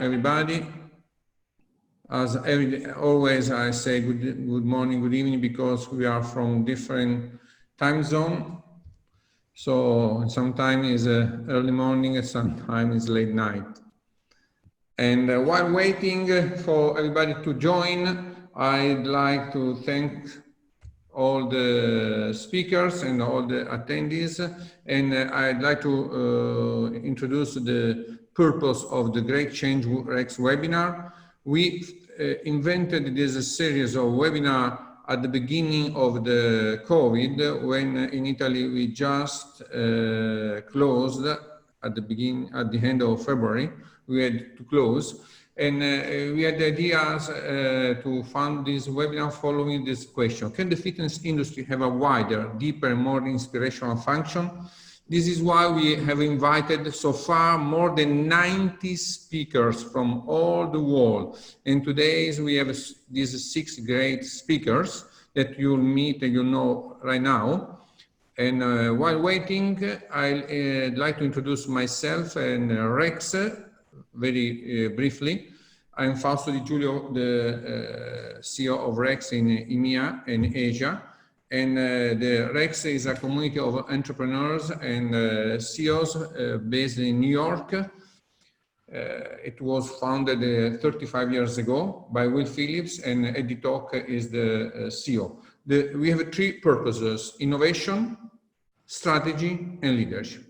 everybody. As always, I say good morning, good evening, because we are from different time zone. So sometimes it's early morning and sometimes it's late night. And while waiting for everybody to join, I'd like to thank all the speakers and all the attendees. And I'd like to introduce the purpose of the Great Change Rex webinar. We invented this series of webinars at the beginning of the COVID, when in Italy we just closed at the end of February. We had to close, and we had ideas to fund this webinar following this question: can the fitness industry have a wider, deeper, more inspirational function? This is why we have invited so far more than 90 speakers from all the world. And today we have these 6 great speakers that you'll meet and you know right now. And while waiting, I'd like to introduce myself and Rex very briefly. I'm Fausto Di Giulio, the CEO of Rex in EMEA and Asia. And the Rex is a community of entrepreneurs and CEOs based in New York. It was founded 35 years ago by Will Phillips, and Eddie Talk is the CEO. We have 3 purposes: innovation, strategy, and leadership.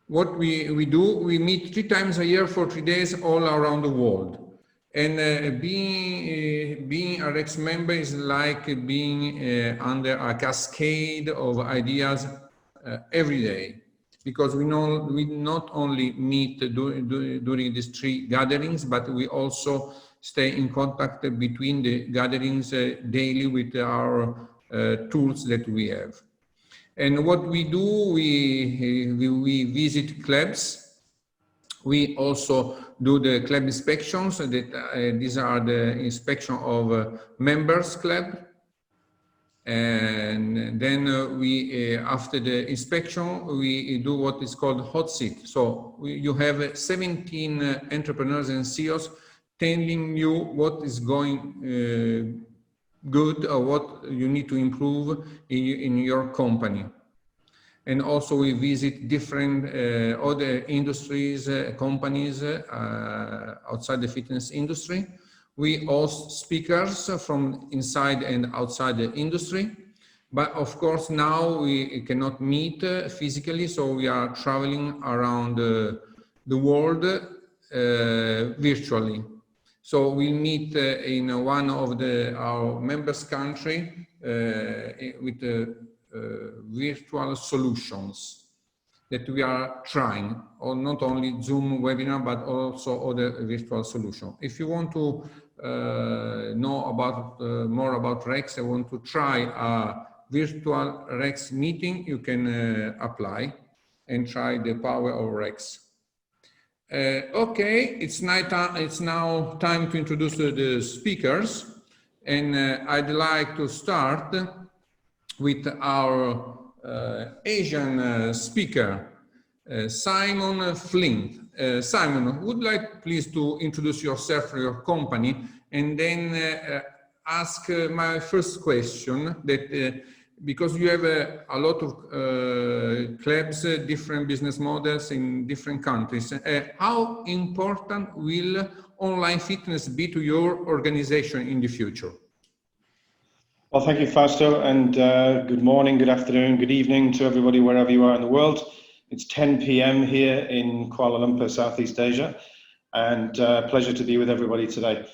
What we do, we meet 3 times a year for 3 days all around the world. And being a Rex member is like being under a cascade of ideas every day, because we not only meet during these 3 gatherings, but we also stay in contact between the gatherings daily with our tools that we have. And what we do, we visit clubs. We also do the club inspections. These are the inspection of members club. And then after the inspection, we do what is called hot seat. So you have 17 entrepreneurs and CEOs telling you what is going good or what you need to improve in your company. And also we visit different other industries, companies outside the fitness industry. We host speakers from inside and outside the industry. But of course now we cannot meet physically, so we are traveling around the world virtually. So we meet in one of our members' country with virtual solutions that we are trying, or not only Zoom webinar, but also other virtual solutions. If you want to know about more about Rex, I want to try a virtual Rex meeting, you can apply and try the power of Rex. Okay, it's now time to introduce the speakers, and I'd like to start with our Asian speaker, Simon Flint. Simon, would like please to introduce yourself or your company, and then ask my first question that because you have a lot of clubs, different business models in different countries, how important will online fitness be to your organization in the future? Well, thank you, Fausto, and good morning, good afternoon, good evening to everybody wherever you are in the world. It's 10 p.m. here in Kuala Lumpur, Southeast Asia, and pleasure to be with everybody today.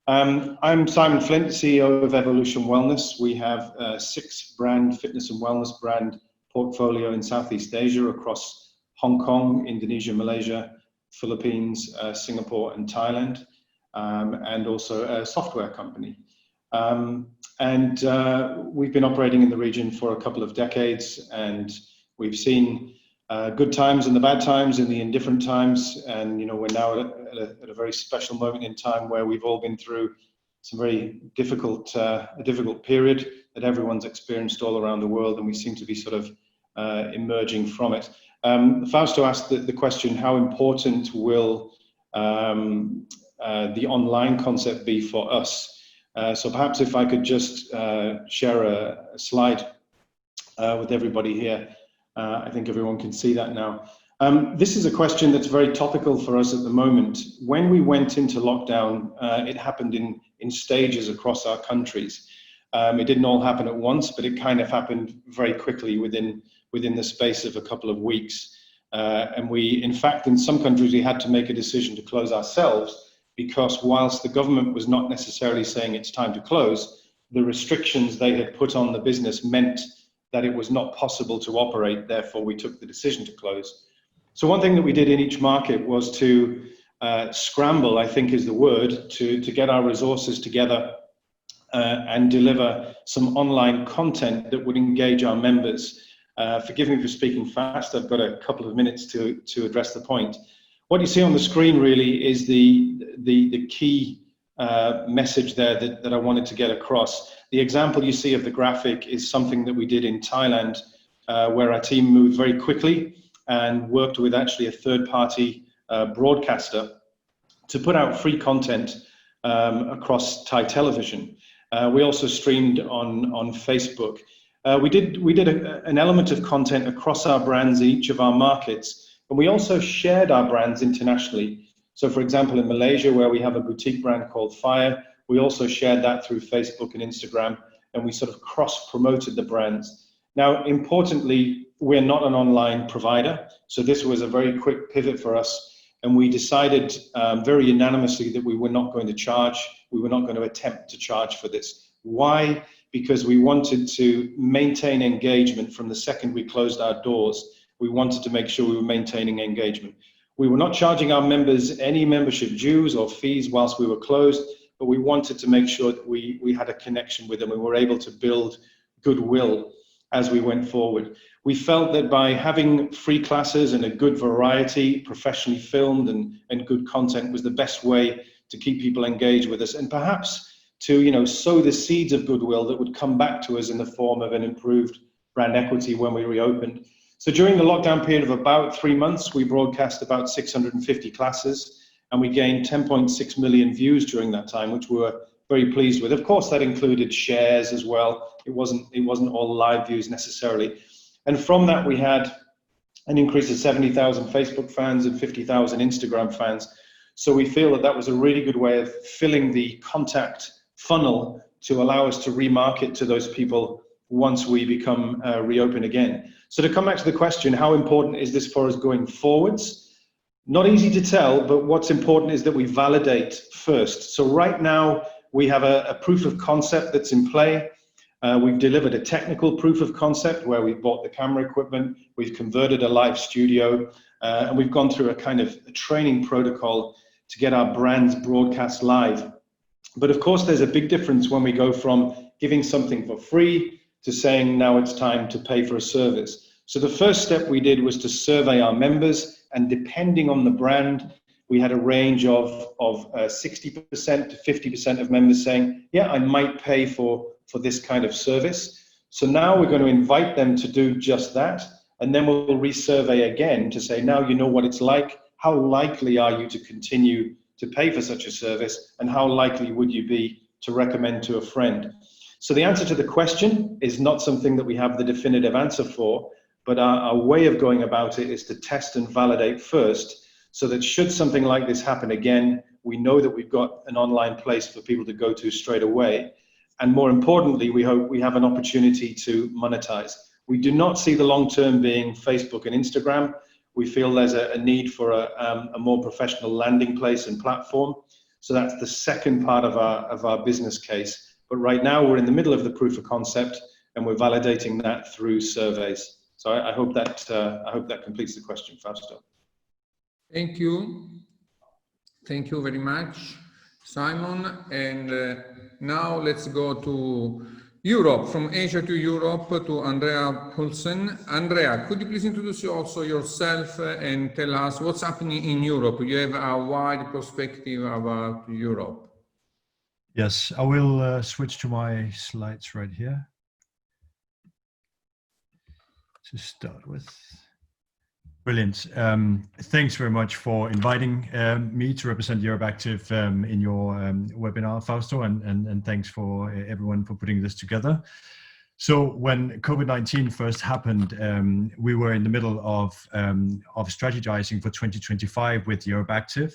I'm Simon Flint, CEO of Evolution Wellness. We have a 6-brand fitness and wellness brand portfolio in Southeast Asia across Hong Kong, Indonesia, Malaysia, Philippines, Singapore, and Thailand, and also a software company. And we've been operating in the region for a couple of decades, and we've seen good times and the bad times and the indifferent times. And, you know, we're now at a very special moment in time where we've all been through some very difficult, a difficult period that everyone's experienced all around the world, and we seem to be sort of emerging from it. Fausto asked the question, how important will the online concept be for us? So perhaps if I could just share a slide with everybody here. I think everyone can see that now. This is a question that's very topical for us at the moment. When we went into lockdown, it happened in stages across our countries. It didn't all happen at once, but it kind of happened very quickly within the space of a couple of weeks. And we, in fact, in some countries, we had to make a decision to close ourselves, because whilst the government was not necessarily saying it's time to close, the restrictions they had put on the business meant that it was not possible to operate. Therefore, we took the decision to close. So one thing that we did in each market was to scramble, I think is the word, to get our resources together and deliver some online content that would engage our members. Forgive me for speaking fast. I've got a couple of minutes to address the point. What you see on the screen really is the key message there that I wanted to get across. The example you see of the graphic is something that we did in Thailand, where our team moved very quickly and worked with actually a third-party broadcaster to put out free content across Thai television. We also streamed on Facebook. We did an element of content across our brands, each of our markets, and we also shared our brands internationally. So for example, in Malaysia, where we have a boutique brand called Fire, we also shared that through Facebook and Instagram, and we sort of cross-promoted the brands. Now, importantly, we're not an online provider, so this was a very quick pivot for us, and we decided very unanimously that we were not going to charge, we were not going to attempt to charge for this. Why? Because we wanted to maintain engagement from the second we closed our doors. We wanted to make sure we were maintaining engagement. We were not charging our members any membership dues or fees whilst we were closed, but we wanted to make sure that we had a connection with them and we were able to build goodwill as we went forward. We felt that by having free classes and a good variety, professionally filmed and good content was the best way to keep people engaged with us, and perhaps to sow the seeds of goodwill that would come back to us in the form of an improved brand equity when we reopened. So during the lockdown period of about 3 months, we broadcast about 650 classes, and we gained 10.6 million views during that time, which we were very pleased with. Of course, that included shares as well. It wasn't all live views necessarily. And from that, we had an increase of 70,000 Facebook fans and 50,000 Instagram fans. So we feel that that was a really good way of filling the contact funnel to allow us to remarket to those people once we become reopen again. So to come back to the question, how important is this for us going forwards? Not easy to tell, but what's important is that we validate first. So right now, we have a proof of concept that's in play. We've delivered a technical proof of concept where we've bought the camera equipment, we've converted a live studio, and we've gone through a kind of a training protocol to get our brands broadcast live. But of course, there's a big difference when we go from giving something for free to saying now it's time to pay for a service. So the first step we did was to survey our members, and depending on the brand, we had a range of 60% to 50% of members saying, yeah, I might pay for this kind of service. So now we're going to invite them to do just that, and then we'll resurvey again to say, now you know what it's like, how likely are you to continue to pay for such a service, and how likely would you be to recommend to a friend? So the answer to the question is not something that we have the definitive answer for, but our way of going about it is to test and validate first, so that should something like this happen again, we know that we've got an online place for people to go to straight away. And more importantly, we hope we have an opportunity to monetize. We do not see the long term being Facebook and Instagram. We feel there's a need for a more professional landing place and platform. So that's the second part of our business case. But right now we're in the middle of the proof of concept, and we're validating that through surveys. So I hope that completes the question, Fausto. Thank you. Thank you very much, Simon. And now let's go to Europe, from Asia to Europe, to Andrea Paulsen. Andrea, could you please introduce also yourself and tell us what's happening in Europe? You have a wide perspective about Europe. Yes, I will switch to my slides right here to start with. Brilliant. Thanks very much for inviting me to represent EuropeActive in your webinar, Fausto, and thanks for everyone for putting this together. So when COVID-19 first happened, we were in the middle of strategizing for 2025 with EuropeActive.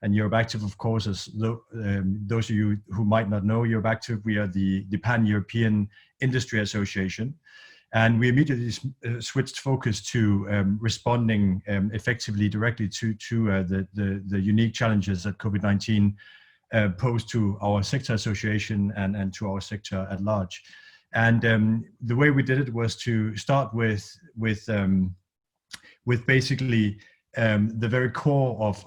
And EuropeActive, of course, as those of you who might not know EuropeActive, we are the Pan-European Industry Association. And we immediately switched focus to responding effectively directly to the unique challenges that COVID-19 posed to our sector association and to our sector at large. And the way we did it was to start with basically the very core of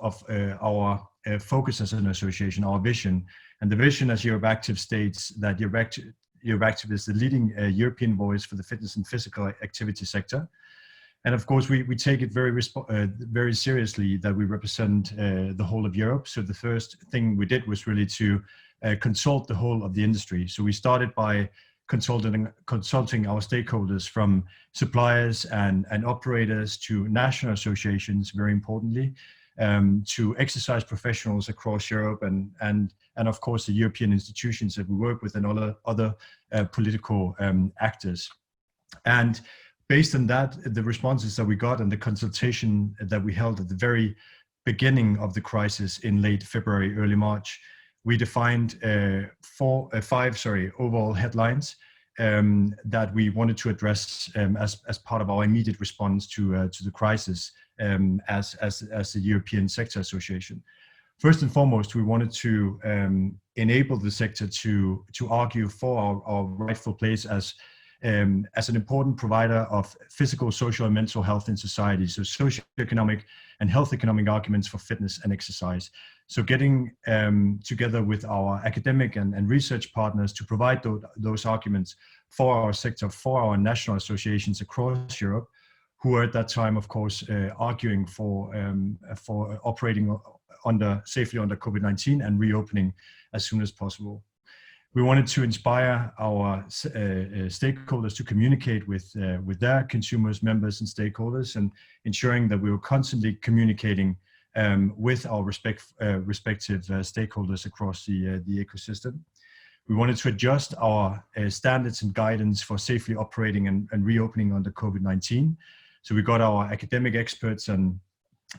our focus as an association, our vision. And the vision, as EuropeActive states, that EuropeActive is the leading European voice for the fitness and physical activity sector. And of course, we take it very seriously that we represent the whole of Europe. So the first thing we did was really to consult the whole of the industry. So we started by consulting our stakeholders, from suppliers and operators to national associations, very importantly, to exercise professionals across Europe, and of course the European institutions that we work with, and other political actors. And based on that, the responses that we got and the consultation that we held at the very beginning of the crisis in late February, early March, we defined five overall headlines that we wanted to address as part of our immediate response to the crisis as the European Sector Association. First and foremost, we wanted to enable the sector to argue for our rightful place as an important provider of physical, social, and mental health in society. So socioeconomic and health economic arguments for fitness and exercise. So getting together with our academic and research partners to provide those arguments for our sector, for our national associations across Europe, who were at that time, of course, arguing for operating safely under COVID-19 and reopening as soon as possible. We wanted to inspire our stakeholders to communicate with their consumers, members, and stakeholders, and ensuring that we were constantly communicating with our respective stakeholders across the ecosystem. We wanted to adjust our standards and guidance for safely operating and reopening under COVID-19. So we got our academic experts and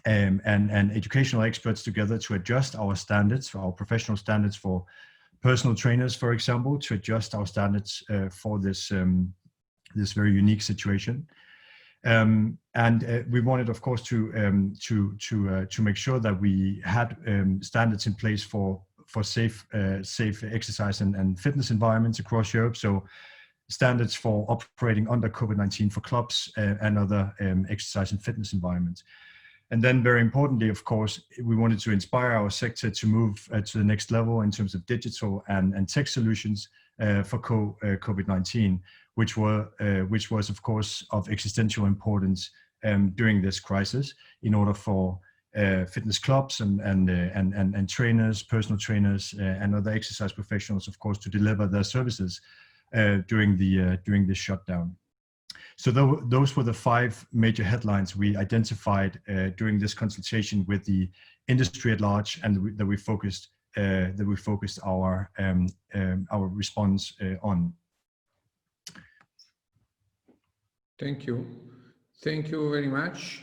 educational experts together to adjust our standards, our professional standards for personal trainers, for example, to adjust our standards for this very unique situation. We wanted, of course, to make sure that we had standards in place for safe exercise and fitness environments across Europe. So standards for operating under COVID-19 for clubs and other exercise and fitness environments. And then very importantly, of course, we wanted to inspire our sector to move to the next level in terms of digital and tech solutions for COVID-19, which was, of course, of existential importance during this crisis, in order for fitness clubs and trainers, personal trainers, and other exercise professionals, of course, to deliver their services during this shutdown. So those were the five major headlines we identified during this consultation with the industry at large, and that we focused our response on. Thank you very much.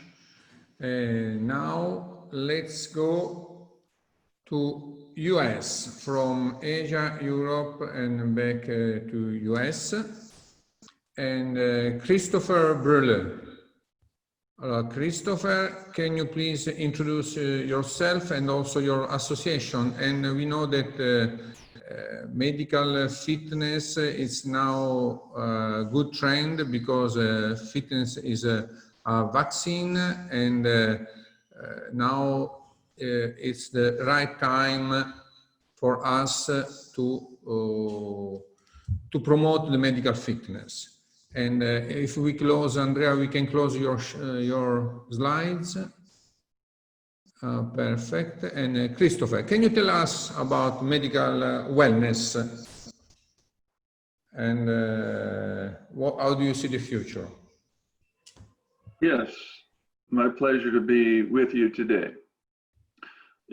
Now let's go to US, from Asia, Europe, and back to US. And Christopher Breuleux. Christopher, can you please introduce yourself and also your association? And we know that medical fitness is now a good trend, because fitness is a vaccine, and now it's the right time for us to promote the medical fitness. And if we close, Andrea, we can close your slides. Perfect. And Christopher, can you tell us about medical wellness, and how do you see the future? Yes. My pleasure to be with you today.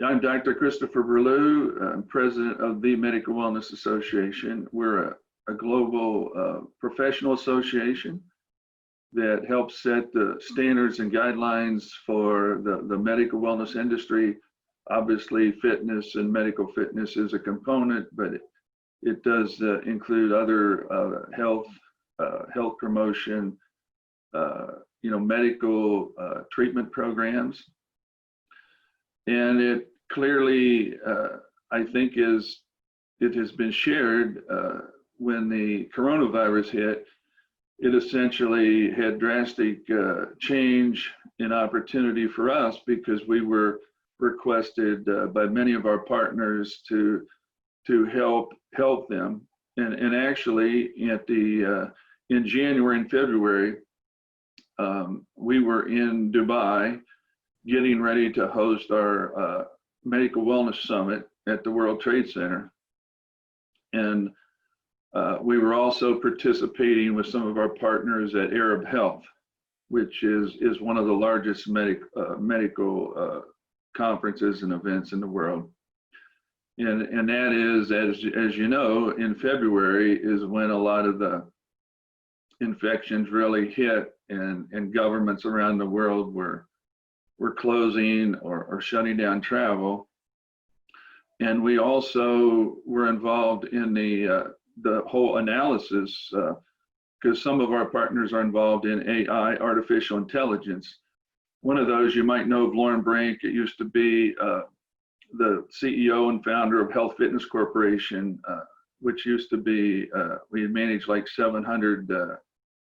I'm Dr. Christopher Breuleux. I'm president of the Medical Wellness Association. We're a global professional association that helps set the standards and guidelines for the medical wellness industry. Obviously, fitness and medical fitness is a component, but it does include other health promotion, medical treatment programs. And it clearly, I think, it has been shared when the coronavirus hit, it essentially had drastic change in opportunity for us because we were requested by many of our partners to help them. And actually in January and February, we were in Dubai getting ready to host our Medical Wellness Summit at the World Trade Center. And we were also participating with some of our partners at Arab Health, which is one of the largest medical conferences and events in the world. And that is, as you know, in February is when a lot of the infections really hit, and governments around the world were closing or shutting down travel. And we also were involved in the whole analysis because some of our partners are involved in AI, artificial intelligence. One of those you might know of Lauren Brink. It used to be the CEO and founder of Health Fitness Corporation, which used to be, we managed like 700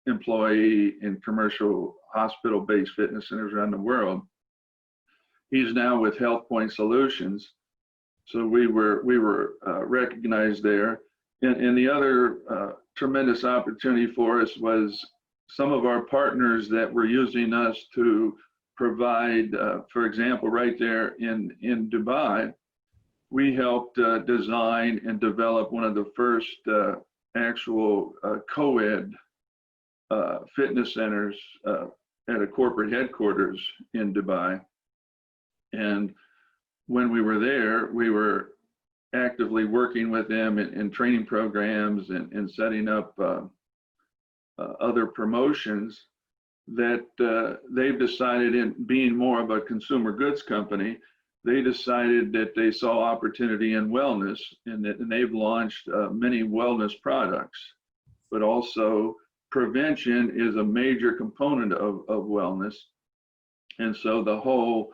employee in commercial hospital-based fitness centers around the world. He's now with Health Point Solutions. So we were recognized there. And the other tremendous opportunity for us was some of our partners that were using us to provide, for example, right there in Dubai, we helped design and develop one of the first actual co-ed fitness centers at a corporate headquarters in Dubai. And when we were there, we were actively working with them in training programs and setting up other promotions that they've decided, in being more of a consumer goods company, they decided that they saw opportunity in wellness, and they've launched many wellness products. But also prevention is a major component of wellness. And so the whole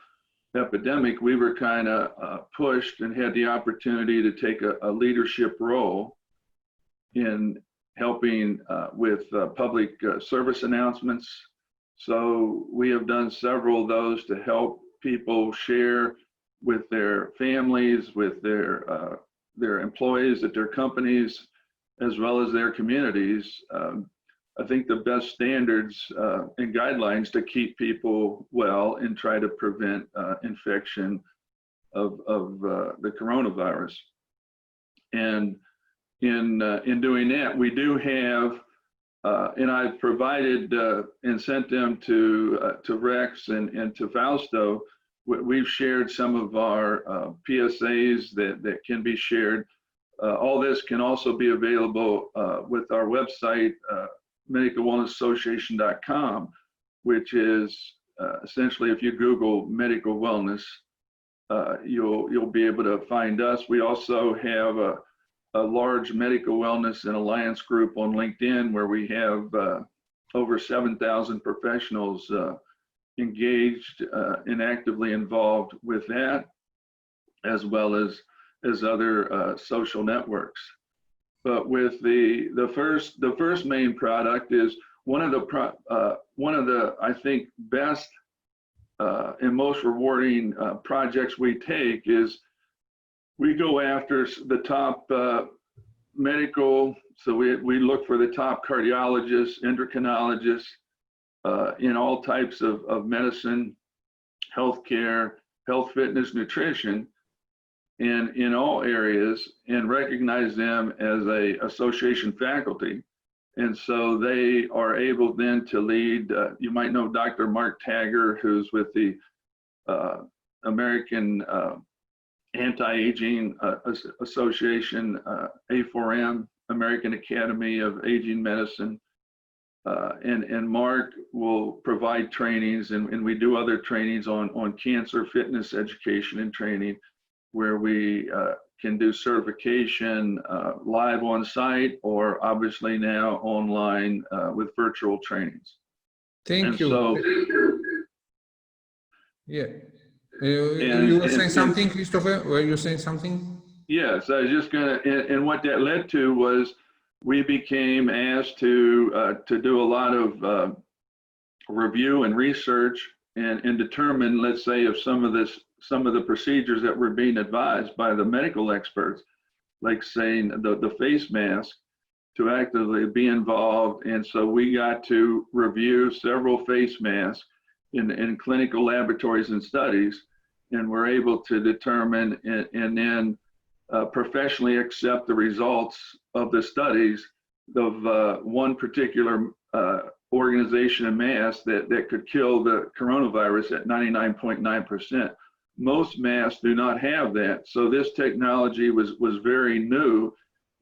epidemic, we were kind of pushed and had the opportunity to take a leadership role in helping with public service announcements. So we have done several of those to help people share with their families, with their employees at their companies, as well as their communities. I think the best standards and guidelines to keep people well and try to prevent infection of the coronavirus. And in doing that, we do have, and I've provided and sent them to Rex and to Fausto. We've shared some of our PSAs that can be shared. All this can also be available with our website, medicalwellnessassociation.com, which is essentially, if you Google medical wellness, you'll be able to find us. We also have a large medical wellness and alliance group on LinkedIn where we have over 7,000 professionals engaged and actively involved with that, as well as other social networks. But with the first main product is one of the I think best and most rewarding projects we take is we go after the top medical. So we look for the top cardiologists, endocrinologists in all types of medicine, healthcare, health, fitness, nutrition, and in all areas, and recognize them as a association faculty. And so they are able then to lead, you might know Dr. Mark Tagger, who's with the American Anti-Aging Association, A4M, American Academy of Aging Medicine. And Mark will provide trainings, and we do other trainings on cancer fitness education and training, where we can do certification live on site, or obviously now online with virtual trainings. Thank you. So, yeah. You were saying something, Christopher? Were you saying something? Yes, I was just gonna, and what that led to was we became asked to do a lot of review and research and determine, let's say, if some of the procedures that were being advised by the medical experts, like saying the face mask, to actively be involved. And so we got to review several face masks in clinical laboratories and studies, and we're able to determine and then professionally accept the results of the studies of one particular organization of mass that could kill the coronavirus at 99.9%. Most masks do not have that. So this technology was very new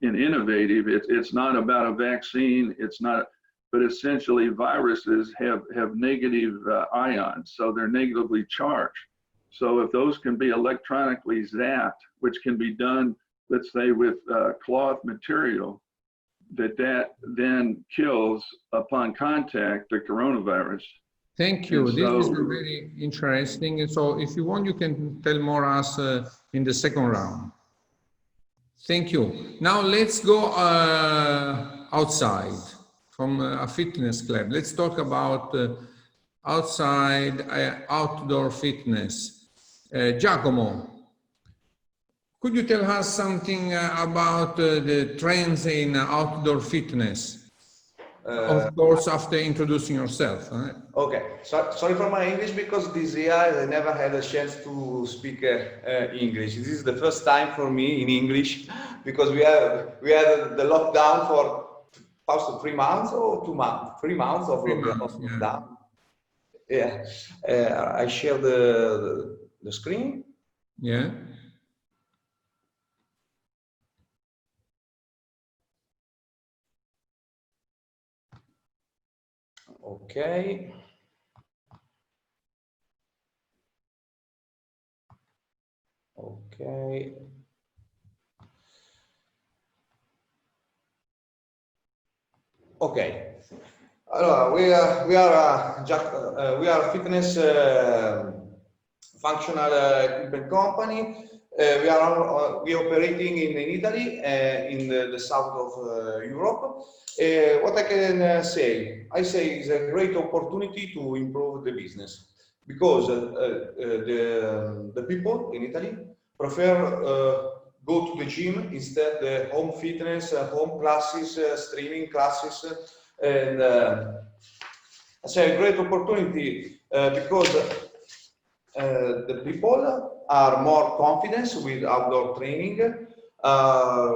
and innovative. It's not about a vaccine, it's not, but essentially viruses have negative ions, so they're negatively charged. So if those can be electronically zapped, which can be done, let's say, with cloth material, that then kills upon contact the coronavirus. Thank you. And This so, is very interesting. And so if you want, you can tell more us in the second round. Thank you. Now let's go outside from a fitness club. Let's talk about outside, outdoor fitness. Giacomo, could you tell us something about the trends in outdoor fitness? Of course, after introducing yourself. Okay, sorry for my English, because this year I never had a chance to speak English. This is the first time for me in English, because we had the lockdown for 3 months or 2 months, 3 months of lockdown. Yeah, I share the screen. Yeah. Okay. Okay. Okay. Allora, we are a fitness functional equipment company. We are operating in Italy, in the south of Europe. What I can say, it's a great opportunity to improve the business, because the people in Italy prefer go to the gym instead the home fitness, home classes, streaming classes, and it's a great opportunity because the people are more confident with outdoor training.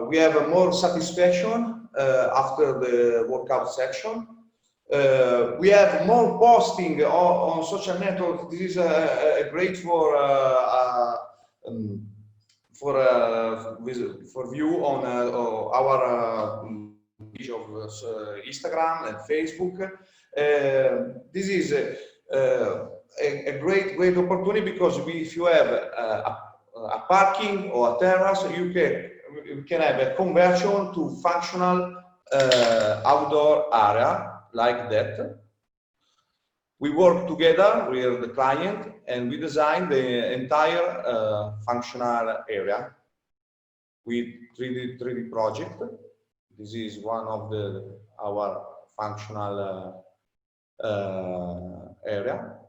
We have more satisfaction after the workout section. We have more posting on social network. This is great for view on our page of Instagram and Facebook. This is a great opportunity, because if you have a parking or a terrace, you can have a conversion to functional outdoor area like that. We work together with the client and we design the entire functional area with 3D project. This is one of our functional area.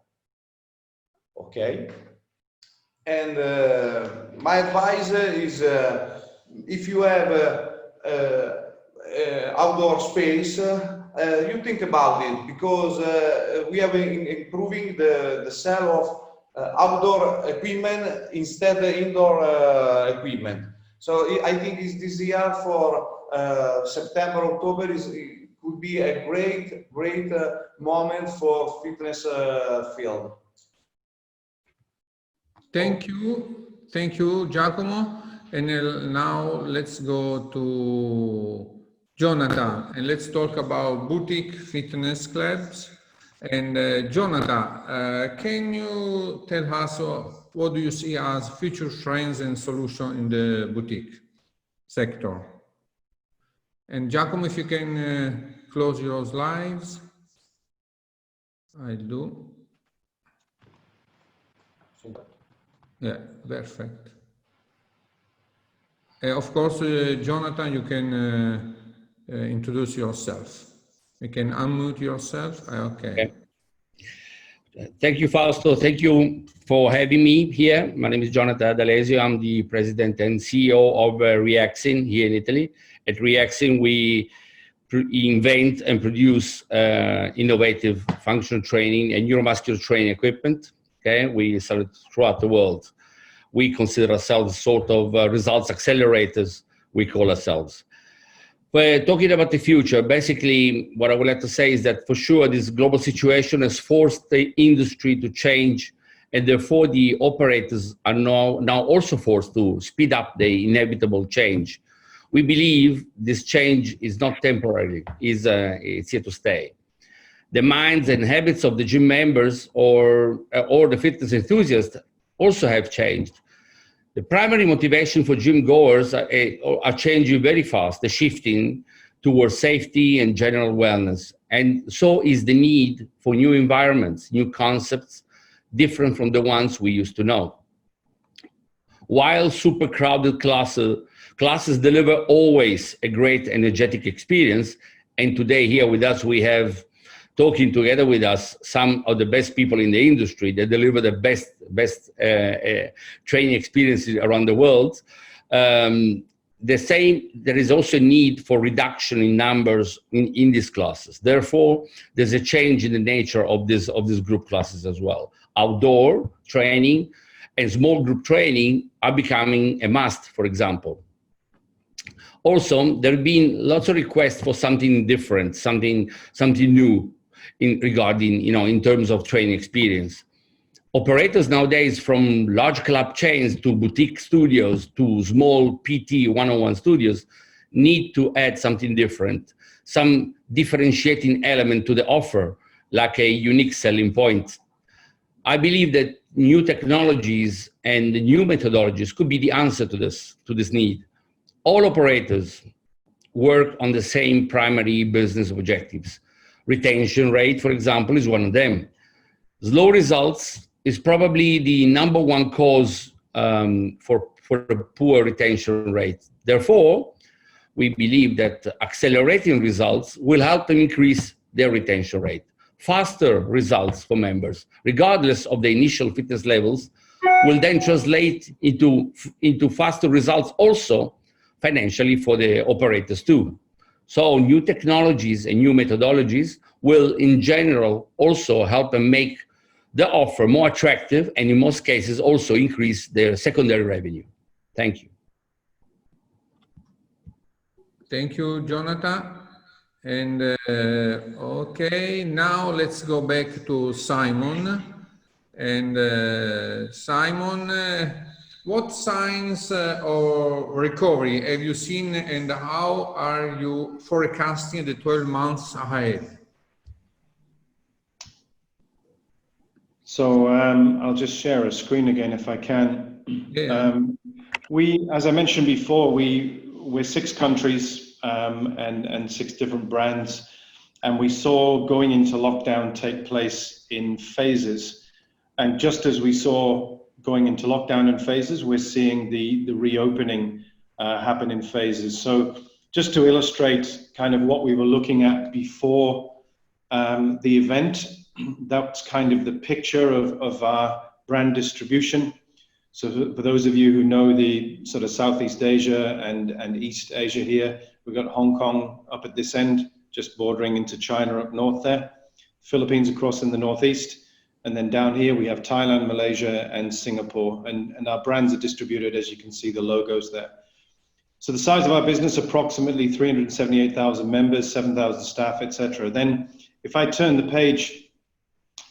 Okay. And my advice is, if you have outdoor space, you think about it, because we have been improving the sale of outdoor equipment instead of indoor equipment. So I think this year for September, October could be a great moment for fitness field. Thank you, Giacomo. And now let's go to Jonathan, and let's talk about boutique fitness clubs. And Jonathan, can you tell us what do you see as future trends and solutions in the boutique sector? And Giacomo, if you can close your slides. I do. Yeah, perfect. Of course, Jonathan, you can introduce yourself. You can unmute yourself. Okay. Thank you, Fausto. Thank you for having me here. My name is Jonathan Alessi. I'm the president and CEO of Reaxin here in Italy. At Reaxin, we invent and produce innovative functional training and neuromuscular training equipment. Okay, we sell it throughout the world. We consider ourselves sort of results accelerators, we call ourselves. But talking about the future, basically what I would like to say is that for sure this global situation has forced the industry to change, and therefore the operators are now also forced to speed up the inevitable change. We believe this change is not temporary, it's here to stay. The minds and habits of the gym members or the fitness enthusiasts also have changed. The primary motivation for gym goers are changing very fast. They're shifting towards safety and general wellness. And so is the need for new environments, new concepts, different from the ones we used to know. While super crowded classes deliver always a great energetic experience, and today here with us we have talking together with us some of the best people in the industry that deliver the best training experiences around the world. There is also a need for reduction in numbers in these classes. Therefore, there's a change in the nature of these group classes as well. Outdoor training and small group training are becoming a must, for example. Also, there have been lots of requests for something different, something new in terms of training experience. Operators nowadays, from large club chains to boutique studios to small PT one-on-one studios, need to add something different, some differentiating element to the offer, like a unique selling point. I believe that new technologies and new methodologies could be the answer to this need. All operators work on the same primary business objectives. Retention rate, for example, is one of them. Slow results is probably the number one cause for a poor retention rate. Therefore, we believe that accelerating results will help them increase their retention rate. Faster results for members, regardless of the initial fitness levels, will then translate into faster results also financially for the operators too. So new technologies and new methodologies will in general also help them make the offer more attractive and in most cases also increase their secondary revenue. Thank you. Thank you, Jonathan. And okay, now let's go back to Simon. And Simon, what signs of recovery have you seen, and how are you forecasting the 12 months ahead? So I'll just share a screen again if I can. Yeah. As I mentioned before, we're 6 countries and 6 different brands, and we saw going into lockdown take place in phases. And just as we saw going into lockdown in phases, we're seeing the reopening happen in phases. So just to illustrate kind of what we were looking at before the event, that's kind of the picture of our brand distribution. So for those of you who know the sort of Southeast Asia and East Asia here, we've got Hong Kong up at this end, just bordering into China up north there, Philippines across in the northeast. And then down here, we have Thailand, Malaysia, and Singapore. And our brands are distributed, as you can see, the logos there. So the size of our business, approximately 378,000 members, 7,000 staff, etc. Then if I turn the page,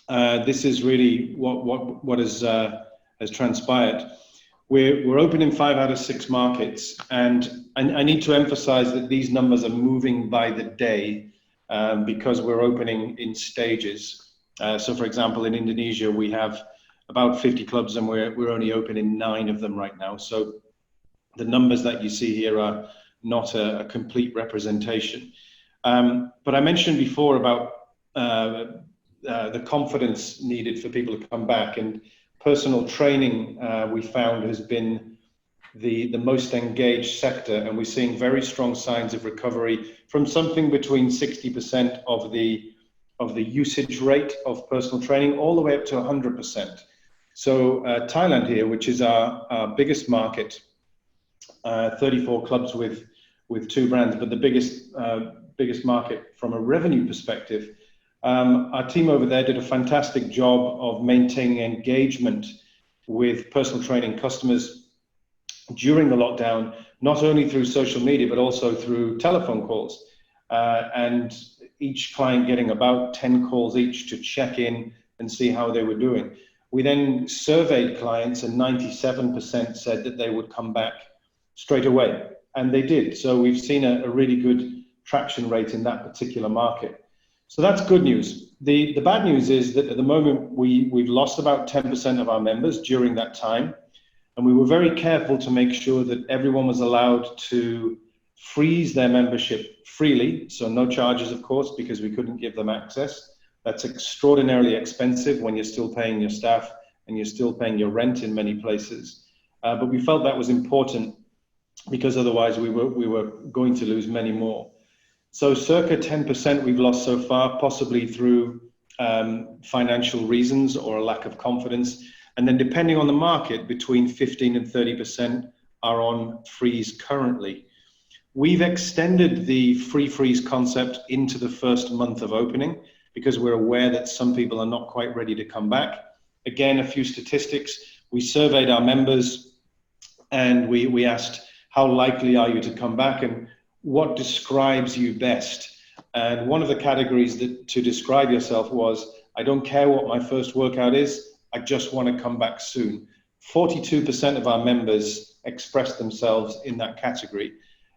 this is really what has transpired. We're open in 5 out of 6 markets, and I need to emphasize that these numbers are moving by the day because we're opening in stages. So for example, in Indonesia, we have about 50 clubs and we're only open in 9 of them right now. So the numbers that you see here are not a complete representation. But I mentioned before about the confidence needed for people to come back, and personal training we found has been the most engaged sector, and we're seeing very strong signs of recovery from something between 60% of the usage rate of personal training all the way up to 100%. So Thailand here, which is our biggest market, 34 clubs with 2 brands, but the biggest market from a revenue perspective. Our team over there did a fantastic job of maintaining engagement with personal training customers during the lockdown, not only through social media, but also through telephone calls. And each client getting about 10 calls each to check in and see how they were doing. We then surveyed clients, and 97% said that they would come back straight away, and they did. So we've seen a really good traction rate in that particular market. So that's good news. The bad news is that at the moment we've lost about 10% of our members during that time, and we were very careful to make sure that everyone was allowed to freeze their membership freely, so no charges, of course, because we couldn't give them access. That's extraordinarily expensive when you're still paying your staff and you're still paying your rent in many places. But we felt that was important because otherwise we were going to lose many more. So circa 10% we've lost so far, possibly through financial reasons or a lack of confidence. And then depending on the market, between 15 and 30% are on freeze currently. We've extended the free freeze concept into the first month of opening because we're aware that some people are not quite ready to come back. Again, a few statistics. We surveyed our members and we asked, how likely are you to come back and what describes you best? And one of the categories to describe yourself was, I don't care what my first workout is, I just want to come back soon. 42% of our members expressed themselves in that category.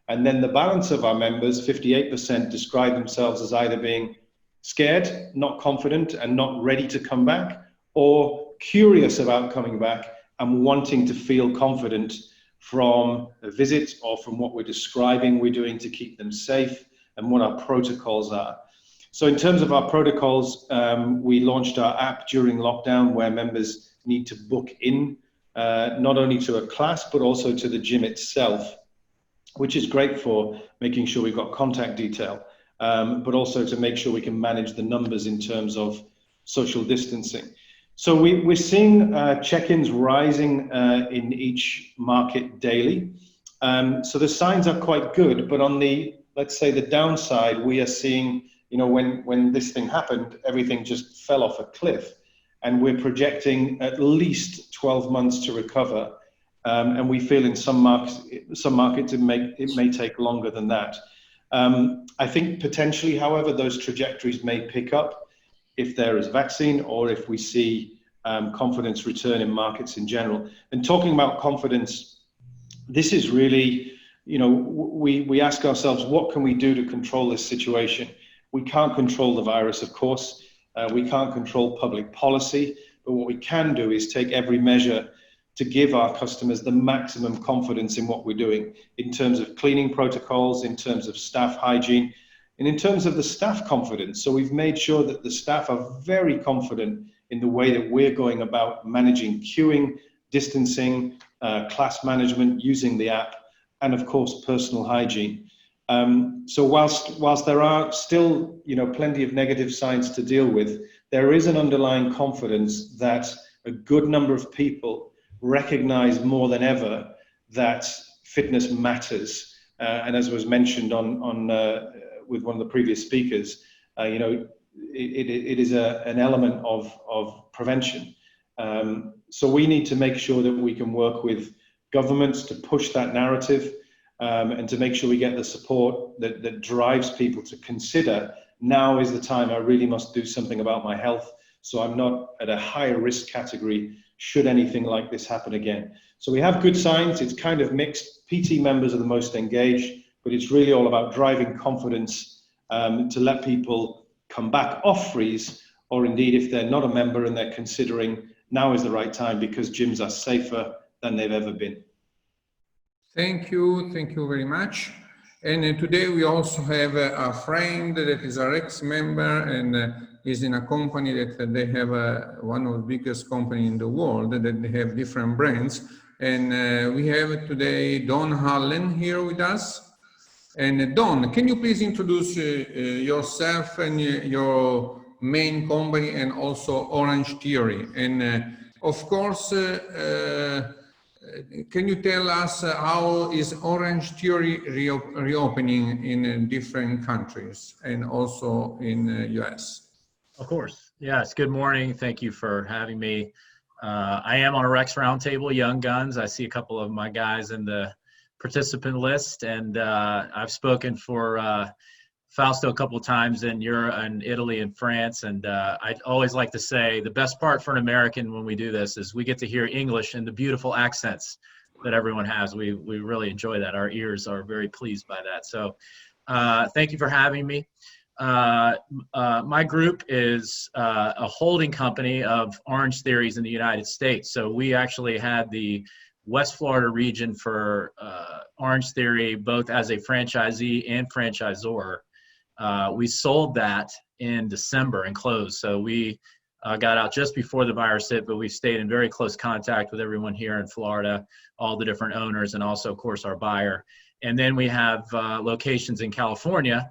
And then the balance of our members, 58%, describe themselves as either being scared, not confident, and not ready to come back, or curious about coming back and wanting to feel confident from a visit or from what we're describing we're doing to keep them safe and what our protocols are. So in terms of our protocols, we launched our app during lockdown where members need to book in, not only to a class, but also to the gym itself, which is great for making sure we've got contact detail, but also to make sure we can manage the numbers in terms of social distancing. So we're seeing check-ins rising in each market daily. So the signs are quite good, but on the, let's say, the downside, we are seeing, you know, when this thing happened, everything just fell off a cliff, and we're projecting at least 12 months to recover. And we feel in some markets it may take longer than that. I think potentially, however, those trajectories may pick up if there is a vaccine or if we see confidence return in markets in general. And talking about confidence, this is really, you know, we ask ourselves, what can we do to control this situation? We can't control the virus, of course. We can't control public policy, but what we can do is take every measure to give our customers the maximum confidence in what we're doing in terms of cleaning protocols, in terms of staff hygiene, and in terms of the staff confidence. So we've made sure that the staff are very confident in the way that we're going about managing queuing, distancing, class management, using the app, and of course, personal hygiene. So whilst there are still, you know, plenty of negative signs to deal with, there is an underlying confidence that a good number of people recognize more than ever that fitness matters. And as was mentioned with one of the previous speakers, you know, it is an element of prevention. So we need to make sure that we can work with governments to push that narrative. and to make sure we get the support that drives people to consider, now is the time I really must do something about my health, so I'm not at a higher risk category should anything like this happen again. So we have good signs. It's kind of mixed. PT members are the most engaged, but it's really all about driving confidence to let people come back off freeze, or indeed if they're not a member and they're considering, now is the right time because gyms are safer than they've ever been. Thank you very much. And today we also have a friend that is our ex-member and is in a company that they have one of the biggest companies in the world, that they have different brands. And we have today Don Hallen here with us. And Don, can you please introduce yourself and your main company and also Orangetheory? And of course, can you tell us how is Orangetheory reopening in different countries and also in US? Of course. Yes. Good morning. Thank you for having me. I am on a Rex Roundtable, Young Guns. I see a couple of my guys in the participant list, and I've spoken for Fausto a couple of times in Europe and Italy and France. And I'd always like to say the best part for an American when we do this is we get to hear English and the beautiful accents that everyone has. We really enjoy that. Our ears are very pleased by that. So thank you for having me. My group is a holding company of Orangetheories in the United States. So we actually had the West Florida region for Orangetheory, both as a franchisee and franchisor. We sold that in December and closed. So we got out just before the virus hit, but we stayed in very close contact with everyone here in Florida, all the different owners, and also, of course, our buyer. And then we have locations in California,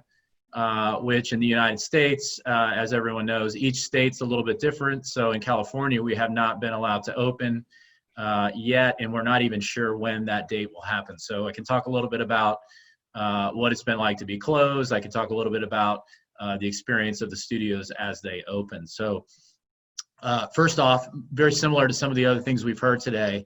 which in the United States, as everyone knows, each state's a little bit different. So in California, we have not been allowed to open yet, and we're not even sure when that date will happen. So I can talk a little bit about what it's been like to be closed. I can talk a little bit about the experience of the studios as they open. So first off, very similar to some of the other things we've heard today,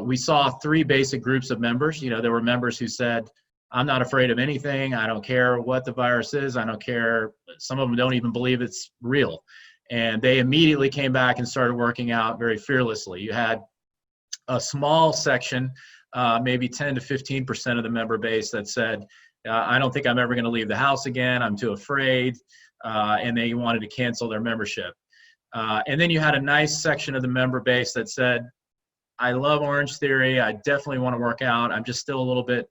we saw three basic groups of members. You know, there were members who said, I'm not afraid of anything. I don't care what the virus is. I don't care. Some of them don't even believe it's real. And they immediately came back and started working out very fearlessly. You had a small section, maybe 10 to 15% of the member base that said, I don't think I'm ever going to leave the house again. I'm too afraid. And they wanted to cancel their membership. And then you had a nice section of the member base that said, I love Orangetheory. I definitely want to work out. I'm just still a little bit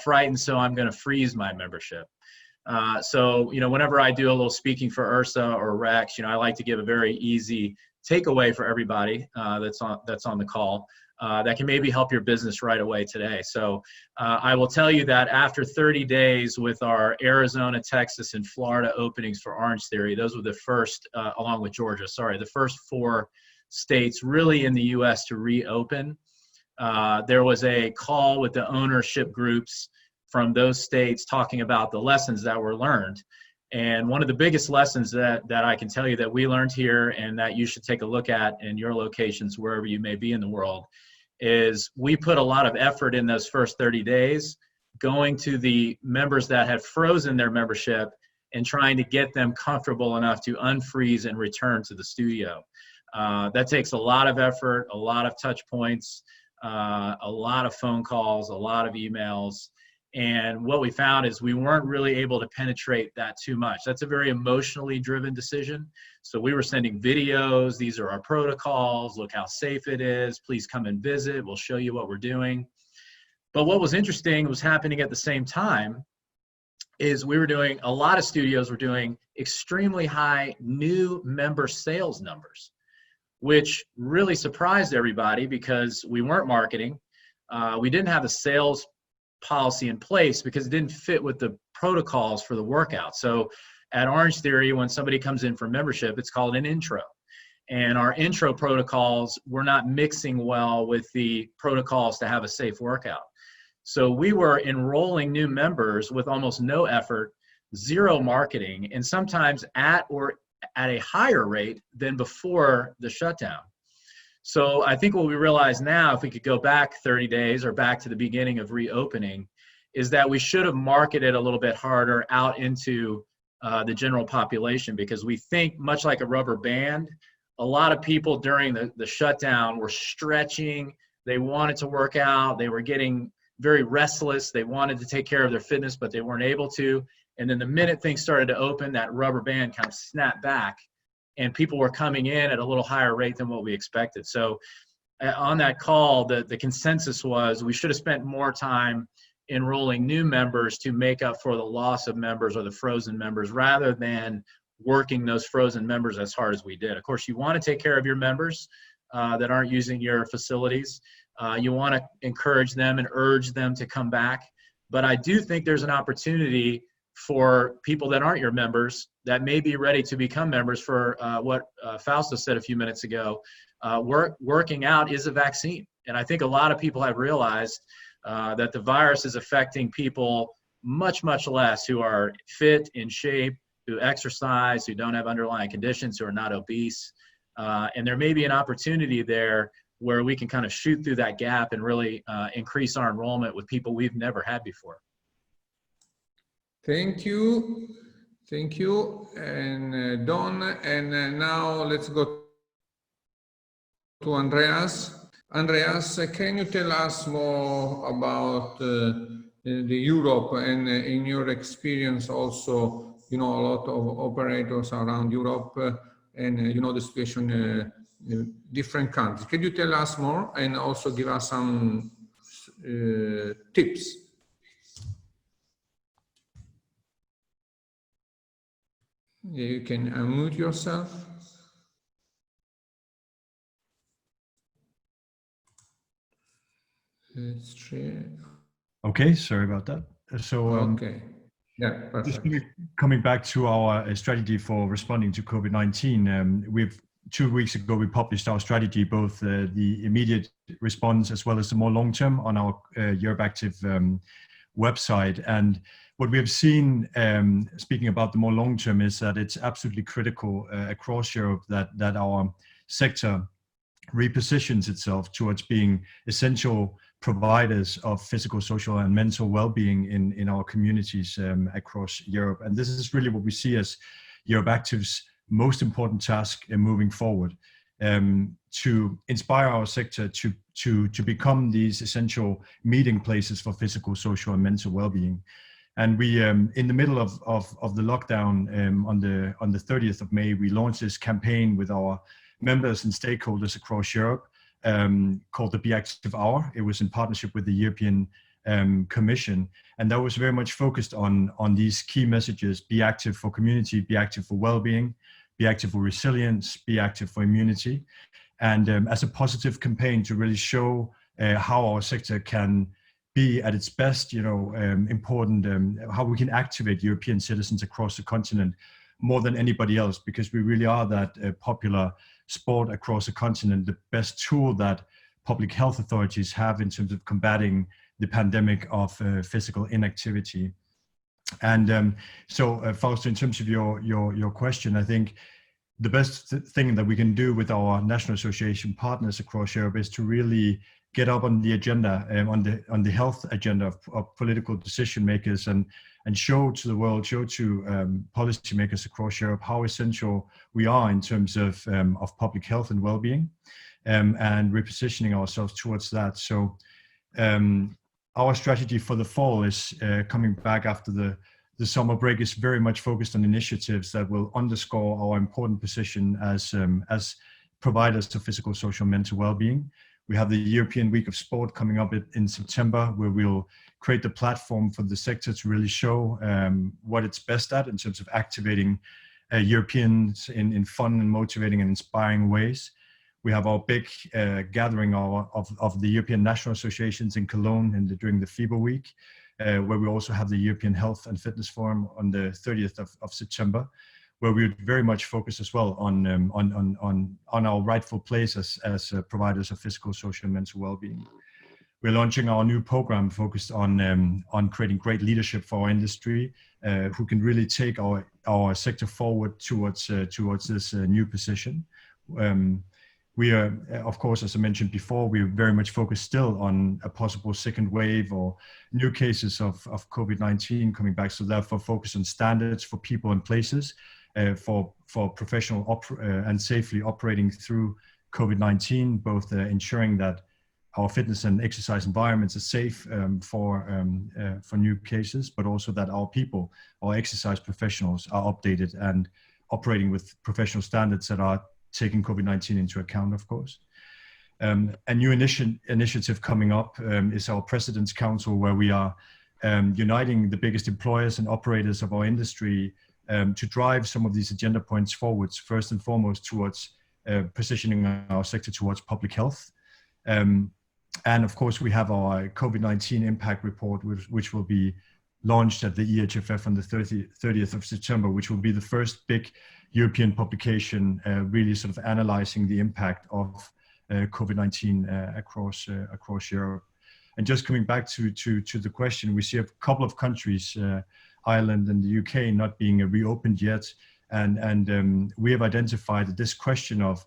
frightened, so I'm going to freeze my membership. So, you know, whenever I do a little speaking for Ursa or Rex, you know, I like to give a very easy takeaway for everybody that's on the call that can maybe help your business right away today. So I will tell you that after 30 days with our Arizona, Texas, and Florida openings for Orangetheory, those were the first, along with Georgia, sorry, the first 4 states really in the U.S. to reopen. There was a call with the ownership groups from those states talking about the lessons that were learned. And one of the biggest lessons that I can tell you that we learned here and that you should take a look at in your locations, wherever you may be in the world, is we put a lot of effort in those first 30 days going to the members that had frozen their membership and trying to get them comfortable enough to unfreeze and return to the studio. That takes a lot of effort, a lot of touch points, a lot of phone calls, a lot of emails. And what we found is we weren't really able to penetrate that too much. That's a very emotionally driven decision. So we were sending videos. These are our protocols. Look how safe it is. Please come and visit. We'll show you what we're doing. But what was interesting was happening at the same time is we were doing, a lot of studios were doing extremely high new member sales numbers, which really surprised everybody because we weren't marketing. We didn't have a sales policy in place because it didn't fit with the protocols for the workout. So at Orangetheory, when somebody comes in for membership, it's called an intro. And our intro protocols were not mixing well with the protocols to have a safe workout. So we were enrolling new members with almost no effort, zero marketing, and sometimes at a higher rate than before the shutdown. So I think what we realize now, if we could go back 30 days or back to the beginning of reopening, is that we should have marketed a little bit harder out into the general population, because we think, much like a rubber band, a lot of people during the shutdown were stretching, they wanted to work out, they were getting very restless, they wanted to take care of their fitness, but they weren't able to. And then the minute things started to open, that rubber band kind of snapped back, and people were coming in at a little higher rate than what we expected. So on that call, the consensus was we should have spent more time enrolling new members to make up for the loss of members or the frozen members, rather than working those frozen members as hard as we did. Of course, you want to take care of your members that aren't using your facilities. You want to encourage them and urge them to come back. But I do think there's an opportunity for people that aren't your members that may be ready to become members for what Fausto said a few minutes ago. Working out is a vaccine. And I think a lot of people have realized that the virus is affecting people much, much less who are fit, in shape, who exercise, who don't have underlying conditions, who are not obese. And there may be an opportunity there where we can kind of shoot through that gap and really increase our enrollment with people we've never had before. Thank you. Thank you. And Don, and now let's go to Andreas. Andreas, can you tell us more about the Europe, and in your experience also, you know, a lot of operators around Europe, and you know the situation in different countries. Can you tell us more and also give us some tips? You can unmute yourself. Let's try. Okay, sorry about that. So Okay. Yeah, just perfect. coming back to our strategy for responding to COVID-19, we've 2 weeks ago we published our strategy, both the immediate response as well as the more long-term, on our EuropeActive website. And what we have seen, speaking about the more long-term, is that it's absolutely critical across Europe that our sector repositions itself towards being essential providers of physical, social, and mental well-being in our communities across Europe. And this is really what we see as EuropeActive's most important task in moving forward, to inspire our sector to become these essential meeting places for physical, social, and mental well-being. And we, in the middle of the lockdown, on the 30th of May, we launched this campaign with our members and stakeholders across Europe, called the Be Active Hour. It was in partnership with the European Commission, and that was very much focused on these key messages: be active for community, be active for well-being, be active for resilience, be active for immunity, and as a positive campaign to really show how our sector can be at its best, you know, important, how we can activate European citizens across the continent more than anybody else, because we really are that popular sport across the continent, the best tool that public health authorities have in terms of combating the pandemic of physical inactivity. And so Fausto, in terms of your question, I think the best thing that we can do with our national association partners across Europe is to really get up on the agenda, on the health agenda of political decision makers, and show to the world, show to policymakers across Europe how essential we are in terms of public health and well-being, and repositioning ourselves towards that. So our strategy for the fall is coming back after the summer break, is very much focused on initiatives that will underscore our important position as providers of physical, social, mental well-being. We have the European Week of Sport coming up in September, where we'll create the platform for the sector to really show what it's best at in terms of activating Europeans in fun and motivating and inspiring ways. We have our big gathering of the European National Associations in Cologne during the FIBA week, where we also have the European Health and Fitness Forum on the 30th of September, where we would very much focus as well on our rightful place as providers of physical, social, and mental well-being. We're launching our new program focused on creating great leadership for our industry, who can really take our sector forward towards this new position. We are, of course, as I mentioned before, we're very much focused still on a possible second wave or new cases of COVID-19 coming back. So therefore focus on standards for people and places for professional and safely operating through COVID-19, both ensuring that our fitness and exercise environments are safe for new cases, but also that our people, our exercise professionals are updated and operating with professional standards that are taking COVID-19 into account, of course. A new initiative coming up is our President's Council, where we are uniting the biggest employers and operators of our industry to drive some of these agenda points forwards, first and foremost towards positioning our sector towards public health. And of course, we have our COVID-19 impact report, which will be launched at the EHFF on the 30th of September, which will be the first big European publication really sort of analyzing the impact of COVID-19 across Europe. And just coming back to the question, we see a couple of countries, Ireland and the UK, not being reopened yet. And we have identified that this question of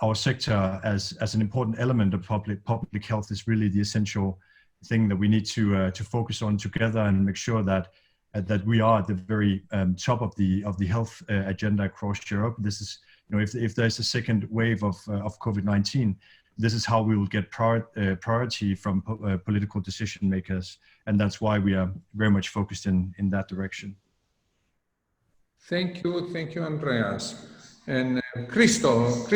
our sector as an important element of public health is really the essential thing that we need to focus on together and make sure that we are at the very top of the health agenda across Europe. This is, if there's a second wave of COVID-19, this is how we will get priority from political decision makers, and that's why we are very much focused in that direction. Thank you, Andreas. And Christoph,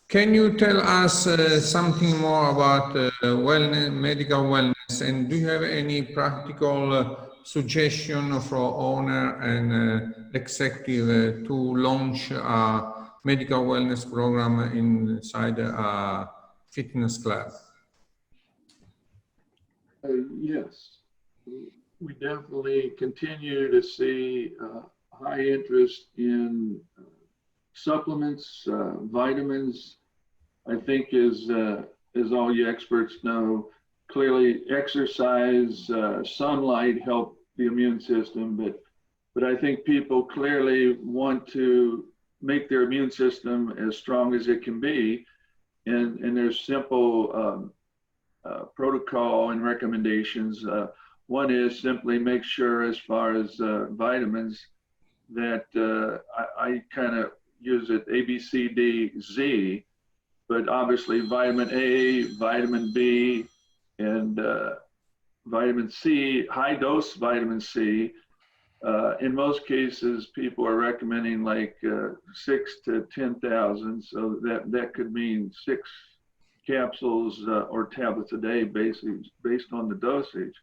can you tell us something more about wellness, medical wellness, and do you have any practical suggestion for owner and executive to launch a medical wellness program inside a fitness club? Yes, we definitely continue to see high interest in supplements, vitamins. I think as all you experts know, clearly exercise, sunlight help the immune system, but I think people clearly want to make their immune system as strong as it can be, and there's simple protocol and recommendations. One is simply make sure, as far as vitamins, that I kind of use it A, B, C, D, Z, but obviously vitamin A, vitamin B, and vitamin C, high dose vitamin C. In most cases, people are recommending like 6 to 10,000. So that could mean 6 capsules or tablets a day, basically based on the dosage.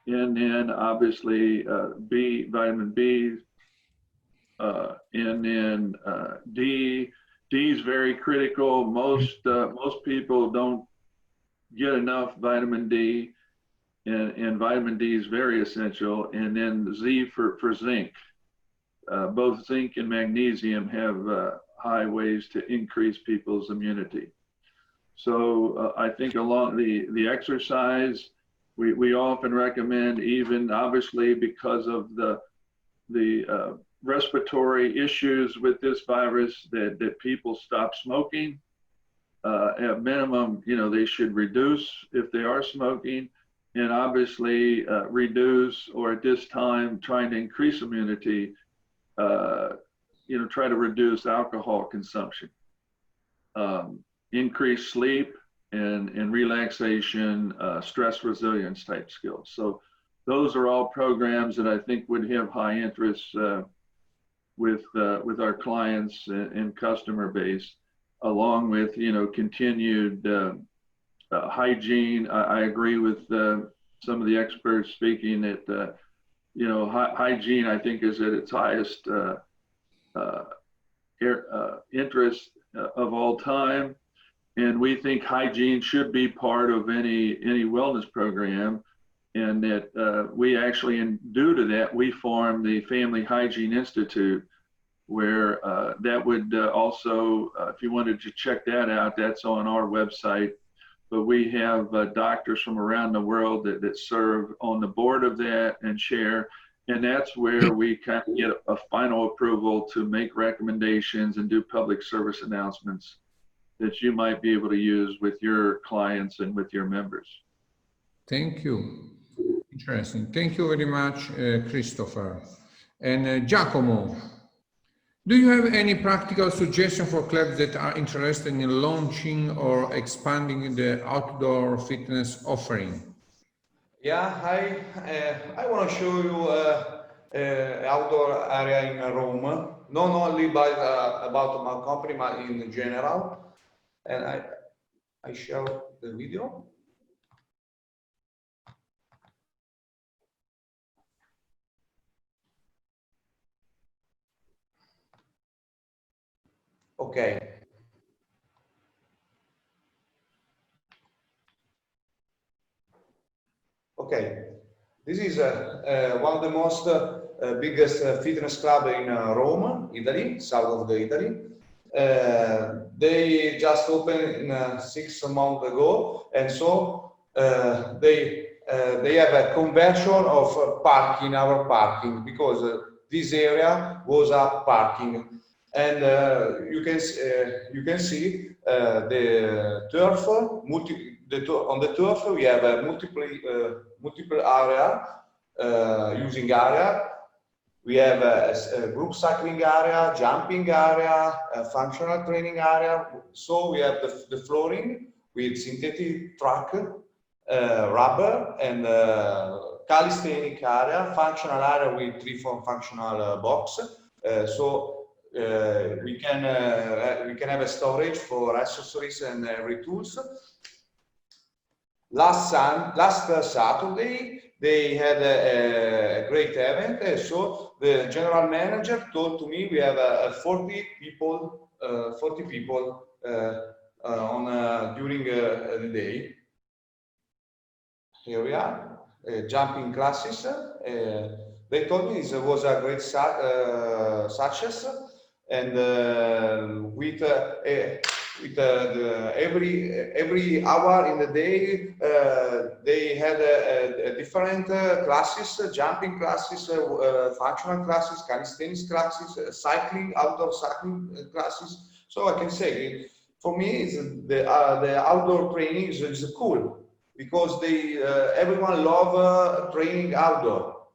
And then obviously vitamin B, and then D. D is very critical. Most people don't get enough vitamin D, and vitamin D is very essential. And then Z for zinc. Both zinc and magnesium have high ways to increase people's immunity. So I think along the exercise, we often recommend, even obviously because of the respiratory issues with this virus, that people stop smoking. At minimum, they should reduce if they are smoking, and obviously reduce, or at this time trying to increase immunity, try to reduce alcohol consumption, increase sleep and relaxation, stress resilience type skills. So those are all programs that I think would have high interest with our clients and customer base, along with continued hygiene. I agree with some of the experts speaking that hygiene, I think, is at its highest interest of all time, and we think hygiene should be part of any wellness program. And that we actually, due to that, we formed the Family Hygiene Institute, where that would also, if you wanted to check that out, that's on our website. But we have doctors from around the world that serve on the board of that and share. And that's where we kind of get a final approval to make recommendations and do public service announcements that you might be able to use with your clients and with your members. Thank you. Interesting. Thank you very much, Christopher. And Giacomo, do you have any practical suggestion for clubs that are interested in launching or expanding the outdoor fitness offering? Yeah, I want to show you outdoor area in Rome, not only about my company, but in general. And I share the video. Okay. Okay. This is one of the most biggest fitness club in Rome, Italy, south of the Italy. They just opened 6 months ago, and so they have a conversion of parking, our parking, because this area was a parking, and you can see the turf. On the turf we have a multiple area, using area. We have a group cycling area, jumping area, a functional training area. So we have the flooring with synthetic track, rubber, and calisthenic area, functional area with 3-form functional box. So we can have a storage for accessories and tools. Last Saturday, they had a great event, and so the general manager told to me we have 40 people during the day. Here we are, jumping classes. They told me it was a great success, and every hour in the day they had a different classes, jumping classes, functional classes, calisthenics classes, cycling, outdoor cycling classes. So I can say, for me, the outdoor training is cool, because everyone love training outdoor.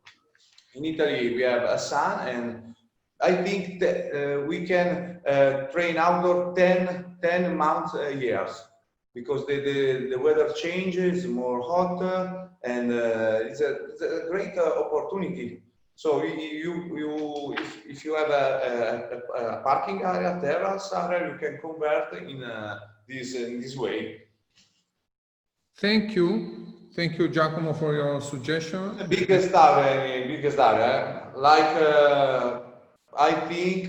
In Italy we have a sun, and I think that we can train outdoor 10 months years, because the weather changes, more hot, and it's a great opportunity. So if you have a parking area, terrace area, you can convert in this way. Thank you, Giacomo, for your suggestion. The biggest area, like I think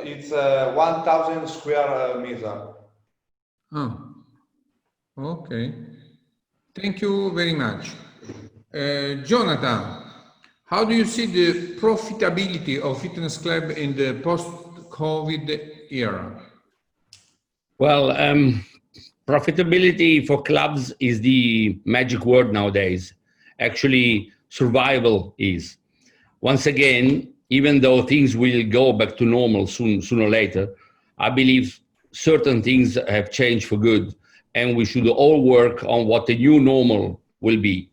it's 1,000 square meter. Oh, okay. Thank you very much. Jonathan, how do you see the profitability of fitness club in the post-COVID era? Well, profitability for clubs is the magic word nowadays. Actually, survival is. Once again, even though things will go back to normal sooner or later, I believe certain things have changed for good, and we should all work on what the new normal will be.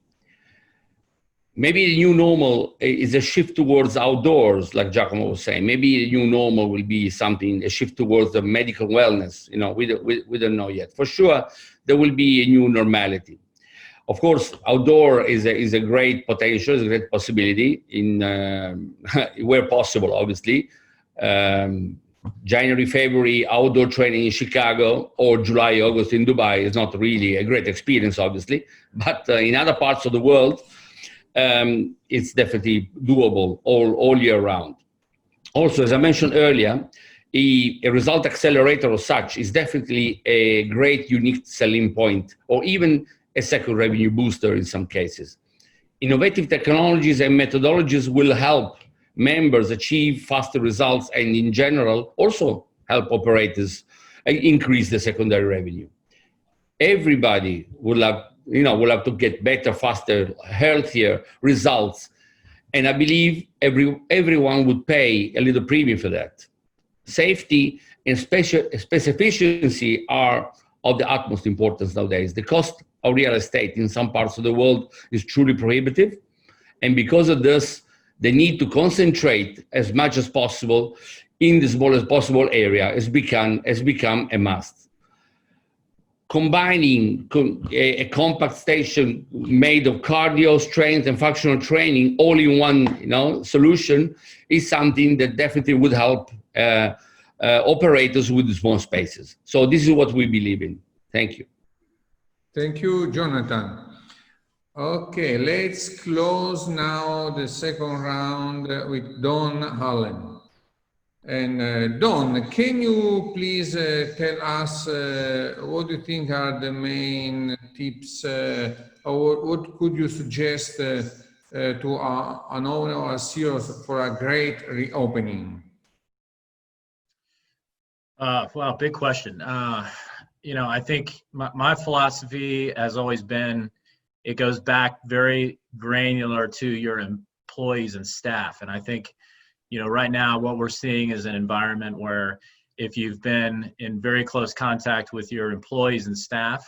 Maybe the new normal is a shift towards outdoors, like Giacomo was saying. Maybe the new normal will be a shift towards the medical wellness. You know, we don't know yet. For sure, there will be a new normality. Of course, outdoor is a great potential, is a great possibility in where possible, obviously. January, February, outdoor training in Chicago, or July, August in Dubai is not really a great experience, obviously. But in other parts of the world, it's definitely doable all year round. Also, as I mentioned earlier, a result accelerator or such is definitely a great unique selling point, or even a second revenue booster in some cases. Innovative technologies and methodologies will help members achieve faster results, and in general also help operators increase the secondary revenue. Everybody will have to get better, faster, healthier results, and I believe everyone would pay a little premium for that. Safety and specificity are of the utmost importance nowadays. The cost of real estate in some parts of the world is truly prohibitive. And because of this, the need to concentrate as much as possible in the smallest possible area has become a must. Combining a compact station made of cardio, strength, and functional training all in one solution is something that definitely would help operators with small spaces. So this is what we believe in. Thank you. Thank you, Jonathan. Okay, let's close now the second round with Don Hallen. And Don, can you please tell us what you think are the main tips, or what could you suggest to an owner or a CEO for a great reopening? Well, big question. I think my philosophy has always been, it goes back very granular to your employees and staff. And I think, right now what we're seeing is an environment where if you've been in very close contact with your employees and staff,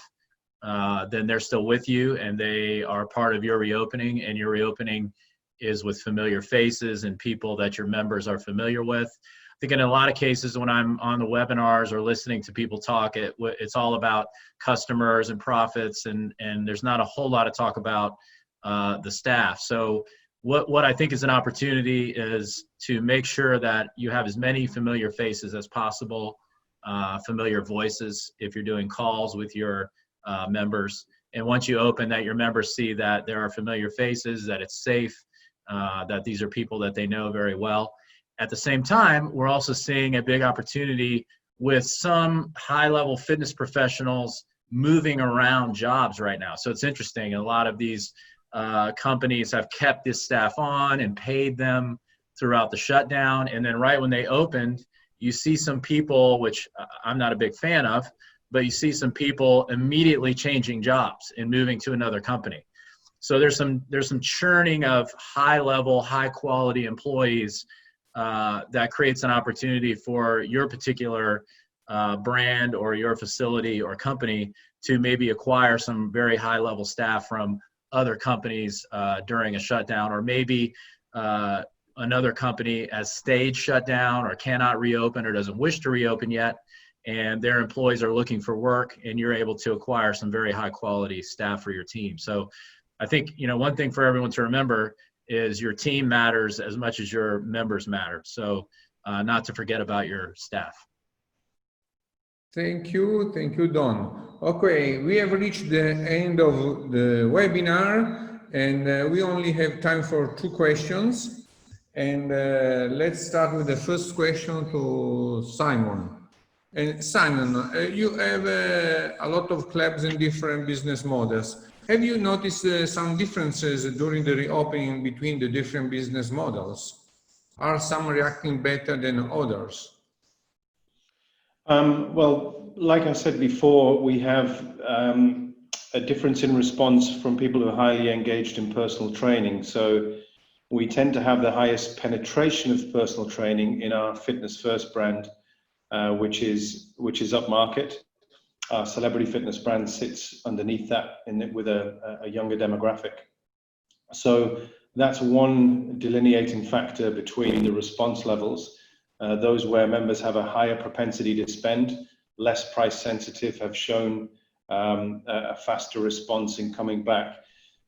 then they're still with you and they are part of your reopening, and your reopening is with familiar faces and people that your members are familiar with. I think in a lot of cases when I'm on the webinars or listening to people talk, it's all about customers and profits, and there's not a whole lot of talk about the staff. So what I think is an opportunity is to make sure that you have as many familiar faces as possible, familiar voices if you're doing calls with your members. And once you open, that your members see that there are familiar faces, that it's safe, that these are people that they know very well. At the same time, we're also seeing a big opportunity with some high-level fitness professionals moving around jobs right now. So it's interesting. A lot of these companies have kept this staff on and paid them throughout the shutdown. And then right when they opened, you see some people, which I'm not a big fan of, but you see some people immediately changing jobs and moving to another company. So there's some churning of high-level, high-quality employees that creates an opportunity for your particular brand or your facility or company to maybe acquire some very high-level staff from other companies during a shutdown, or maybe another company has stayed shut down or cannot reopen or doesn't wish to reopen yet, and their employees are looking for work, and you're able to acquire some very high-quality staff for your team. So I think, one thing for everyone to remember is your team matters as much as your members matter. So not to forget about your staff. Thank you, Don. Okay, we have reached the end of the webinar, and we only have time for 2 questions. And let's start with the first question to Simon. And Simon, you have a lot of clubs and different business models. Have you noticed some differences during the reopening between the different business models? Are some reacting better than others? Well, like I said before, we have a difference in response from people who are highly engaged in personal training. So we tend to have the highest penetration of personal training in our Fitness First brand, which is upmarket. Our Celebrity Fitness brand sits underneath that with a younger demographic. So that's one delineating factor between the response levels. Those where members have a higher propensity to spend, less price sensitive, have shown a faster response in coming back.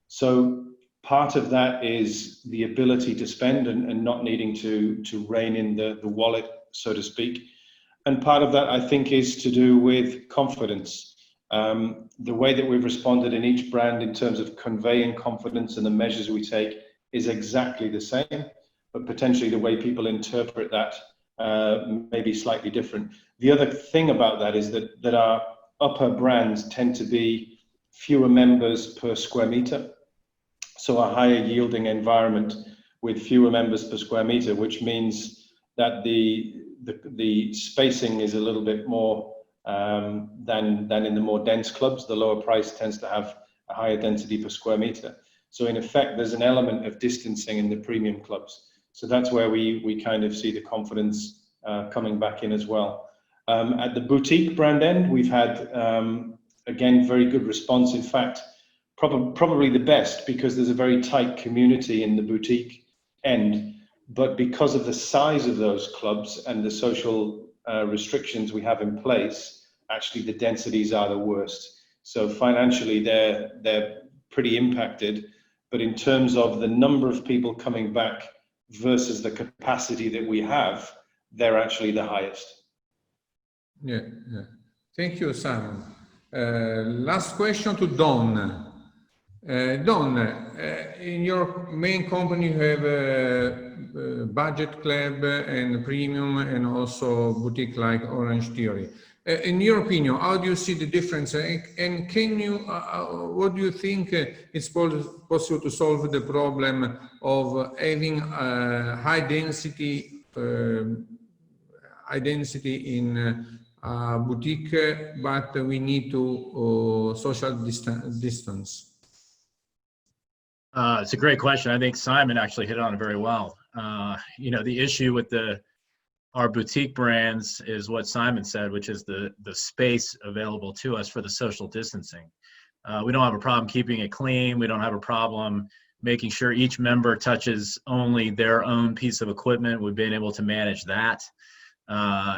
So part of that is the ability to spend and not needing to rein in the wallet, so to speak. And part of that, I think, is to do with confidence. The way that we've responded in each brand in terms of conveying confidence and the measures we take is exactly the same, but potentially the way people interpret that may be slightly different. The other thing about that is that our upper brands tend to be fewer members per square meter. So a higher yielding environment with fewer members per square meter, which means that the spacing is a little bit more than in the more dense clubs. The lower price tends to have a higher density per square meter. So in effect, there's an element of distancing in the premium clubs. So that's where we kind of see the confidence coming back in as well. At the boutique brand end, we've had, again, very good response. In fact, probably the best, because there's a very tight community in the boutique end. But because of the size of those clubs and the social restrictions we have in place, actually the densities are the worst. So financially, they're pretty impacted. But in terms of the number of people coming back versus the capacity that we have, they're actually the highest. Yeah. Thank you, Simon. Last question to Don. Don, in your main company, you have a budget club and premium and also boutique like Orangetheory. In your opinion, how do you see the difference? And can you, what do you think is possible to solve the problem of having high density in boutique, but we need to social distance? It's a great question. I think Simon actually hit on it very well. You know, the issue with our boutique brands is what Simon said, which is the space available to us for the social distancing. We don't have a problem keeping it clean. We don't have a problem making sure each member touches only their own piece of equipment. We've been able to manage that.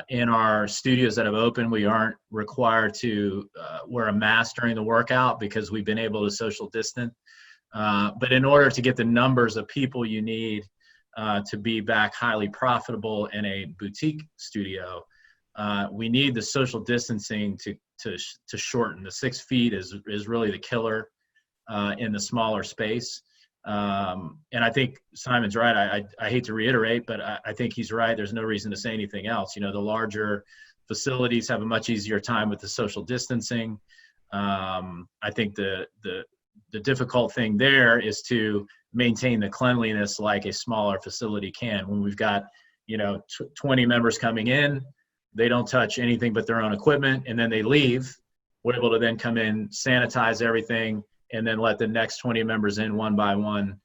In our studios that have opened, we aren't required to wear a mask during the workout because we've been able to social distance. But in order to get the numbers of people you need to be back highly profitable in a boutique studio, we need the social distancing to shorten. The 6 feet is really the killer in the smaller space. And I think Simon's right. I hate to reiterate, but I think he's right. There's no reason to say anything else. You know, the larger facilities have a much easier time with the social distancing. I think the difficult thing there is to maintain the cleanliness like a smaller facility can. When we've got, you know, 20 members coming in, they don't touch anything but their own equipment, and then they leave. We're able to then come in, sanitize everything, and then let the next 20 members in one by one.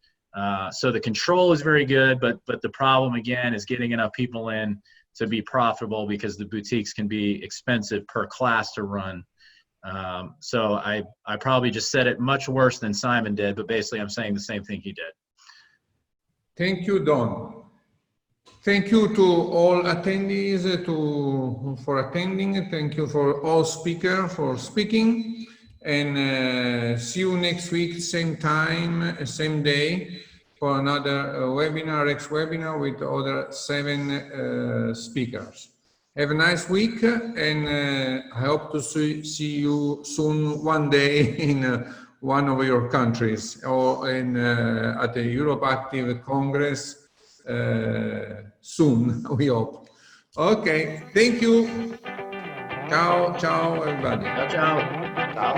So the control is very good, but the problem again is getting enough people in to be profitable, because the boutiques can be expensive per class to run. So I probably just said it much worse than Simon did, but basically I'm saying the same thing he did. Thank you, Don. Thank you to all attendees for attending. Thank you for all speakers for speaking. And see you next week, same time, same day, for another webinar, webinar with other 7 speakers. Have a nice week, and I hope to see you soon one day in one of your countries, or in at the EuropeActive Congress soon, we hope. Okay, thank you. Ciao, ciao, everybody. Ciao, ciao. Ciao.